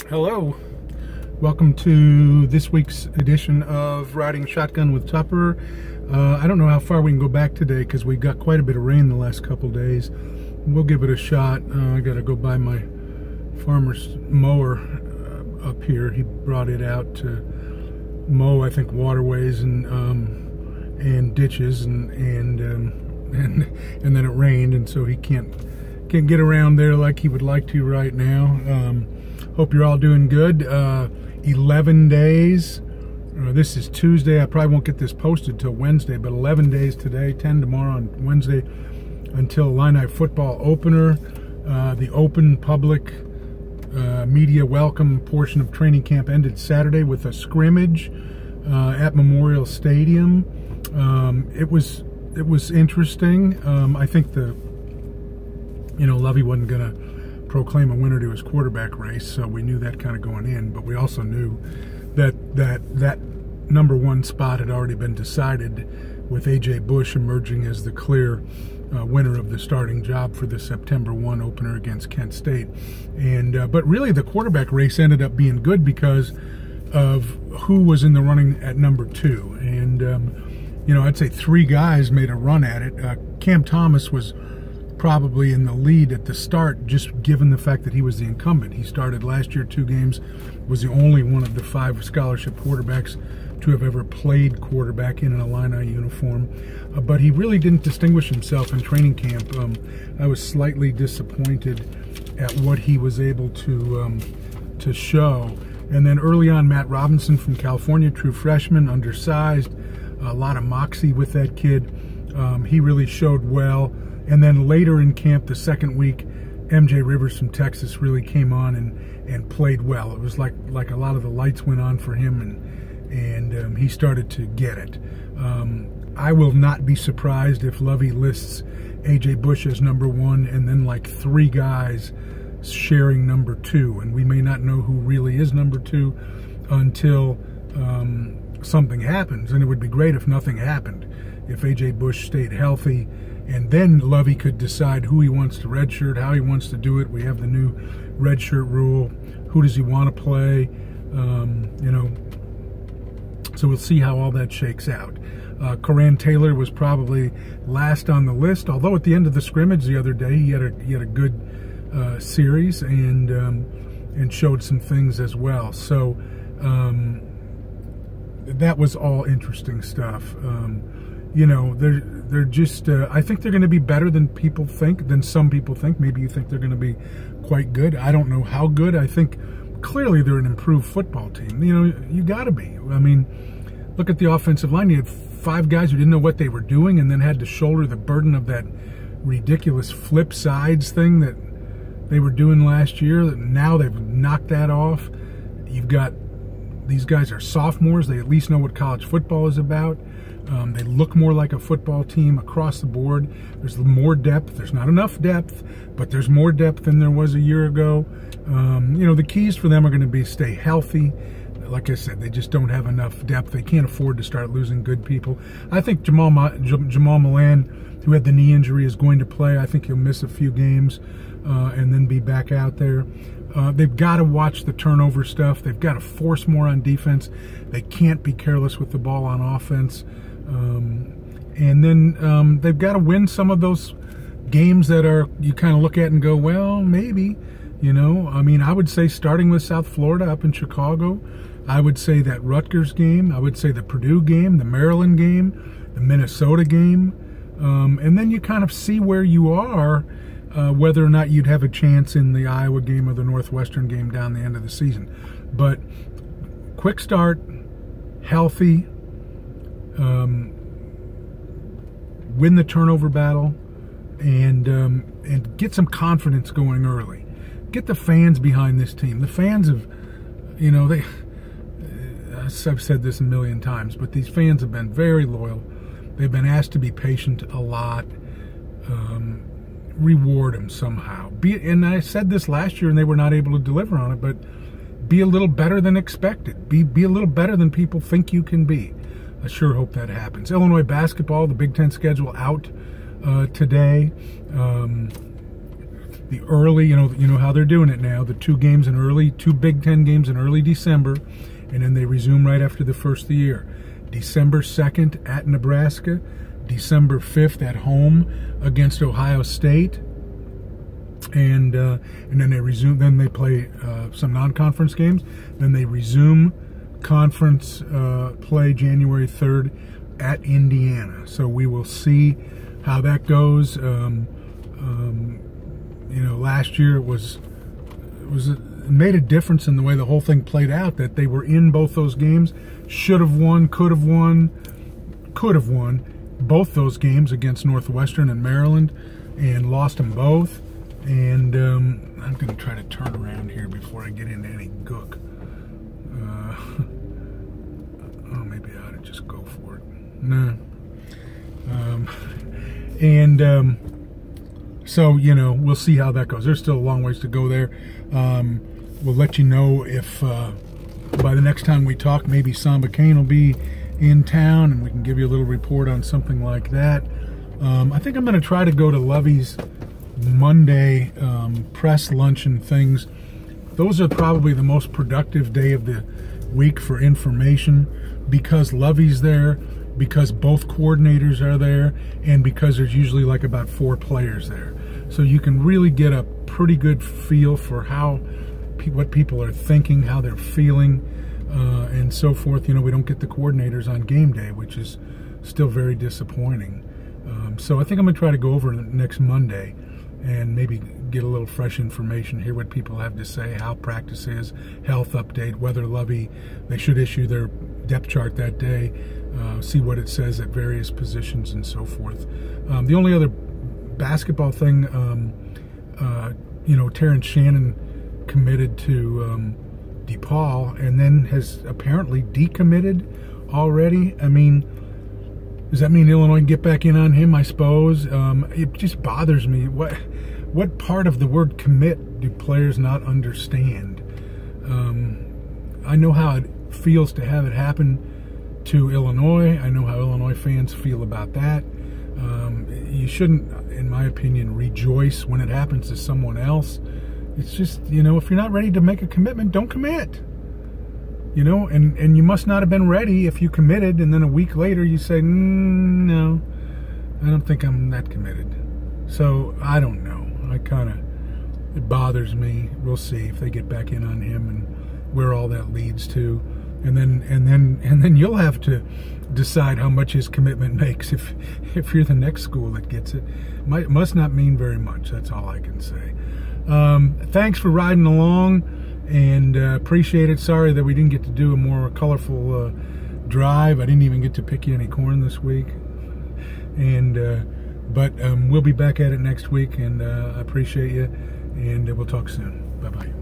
Hello, welcome to this week's edition of Riding Shotgun with Tupper. I don't know how far we can go back today because we got quite a bit of rain the last couple days. We'll give it a shot. I gotta go buy my farmer's mower up here. He brought it out to mow, I think, waterways and ditches, and then it rained, and so he can't get around there like he would like to right now. Hope you're all doing good. 11 days. This is Tuesday. I probably won't get this posted till Wednesday, but 11 days today, 10 tomorrow on Wednesday, until Illini football opener. The open public media welcome portion of training camp ended Saturday with a scrimmage at Memorial Stadium. It was interesting. I think Lovey wasn't gonna proclaim a winner to his quarterback race, so we knew that kind of going in, but we also knew that #1 spot had already been decided, with A.J. Bush emerging as the clear winner of the starting job for the September 1 opener against Kent State. But really the quarterback race ended up being good because of who was in the running at #2. And I'd say 3 guys made a run at it. Cam Thomas was probably in the lead at the start, just given the fact that he was the incumbent. He started last year 2 games, was the only one of the 5 scholarship quarterbacks to have ever played quarterback in an Illini uniform. But he really didn't distinguish himself in training camp. I was slightly disappointed at what he was able to show. And then early on, Matt Robinson from California, true freshman, undersized, a lot of moxie with that kid. He really showed well. And then later in camp, the second week, MJ Rivers from Texas really came on and played well. It was like a lot of the lights went on for him, and he started to get it. I will not be surprised if Lovey lists A.J. Bush as #1 and then like 3 guys sharing #2, and we may not know who really is #2 until something happens. And it would be great if nothing happened, if A.J. Bush stayed healthy, and then Lovey could decide who he wants to redshirt, how he wants to do it. We have the new redshirt rule. Who does he want to play? So we'll see how all that shakes out. Coran Taylor was probably last on the list, although at the end of the scrimmage the other day he had a good series and showed some things as well. So that was all interesting stuff. They're just, I think they're going to be better than some people think. Maybe you think they're going to be quite good. I don't know how good. I think clearly they're an improved football team. You got to be. I mean, look at the offensive line. You had 5 guys who didn't know what they were doing and then had to shoulder the burden of that ridiculous flip sides thing that they were doing last year. Now they've knocked that off. You've got, these guys are sophomores. They at least know what college football is about. They look more like a football team across the board. There's more depth. There's not enough depth, but there's more depth than there was a year ago. The keys for them are going to be stay healthy. Like I said, they just don't have enough depth. They can't afford to start losing good people. I think Jamal Milan, who had the knee injury, is going to play. I think he'll miss a few games and then be back out there. They've got to watch the turnover stuff. They've got to force more on defense. They can't be careless with the ball on offense. And then they've got to win some of those games that you kind of look at and go, well, maybe. I mean, I would say starting with South Florida up in Chicago, I would say that Rutgers game, I would say the Purdue game, the Maryland game, the Minnesota game, and then you kind of see where you are, whether or not you'd have a chance in the Iowa game or the Northwestern game down the end of the season. But quick start, healthy, win the turnover battle, and get some confidence going early. Get the fans behind this team. The fans have, I've said this a million times, but these fans have been very loyal. They've been asked to be patient a lot. Reward them somehow. And I said this last year and they were not able to deliver on it, but be a little better than expected. Be a little better than people think you can be. I sure hope that happens. Illinois basketball, the Big Ten schedule out today. the early, you know how they're doing it now, the two Big Ten games in early December, and then they resume right after the first of the year. December 2nd at Nebraska, December 5th at home against Ohio State, and then they resume. Then they play some non-conference games. Then they resume conference play January 3rd at Indiana. So we will see how that goes. Last year it made a difference in the way the whole thing played out, that they were in both those games, should have won, could have won both those games against Northwestern and Maryland, and lost them both. And I'm going to try to turn around here before I get into any gook. Maybe I ought to just go for it. No. So, we'll see how that goes. There's still a long ways to go there. We'll let you know if by the next time we talk, maybe Samba Kane will be in town, and we can give you a little report on something like that. I think I'm going to try to go to Lovey's Monday press luncheon things. Those are probably the most productive day of the week for information, because Lovey's there, because both coordinators are there, and because there's usually like about 4 players there. So you can really get a pretty good feel for what people are thinking, how they're feeling, and so forth. We don't get the coordinators on game day, which is still very disappointing. So I think I'm going to try to go over next Monday and maybe get a little fresh information, hear what people have to say, how practice is, health update, whether Lovey, they should issue their depth chart that day, see what it says at various positions and so forth. The only other basketball thing, Terrence Shannon committed to DePaul and then has apparently decommitted already. I mean, does that mean Illinois can get back in on him? I suppose. It just bothers me. What part of the word commit do players not understand? I know how it feels to have it happen to Illinois. I know how Illinois fans feel about that. You shouldn't, in my opinion, rejoice when it happens to someone else. It's just, if you're not ready to make a commitment, don't commit. And you must not have been ready if you committed, and then a week later you say, no, I don't think I'm that committed. So, I don't know. It bothers me. We'll see if they get back in on him and where all that leads to. And then you'll have to decide how much his commitment makes if you're the next school that gets it. Must not mean very much. That's all I can say. Thanks for riding along, and appreciate it. Sorry that we didn't get to do a more colorful drive. I didn't even get to pick you any corn this week. But we'll be back at it next week, and I appreciate you, and we'll talk soon. Bye-bye.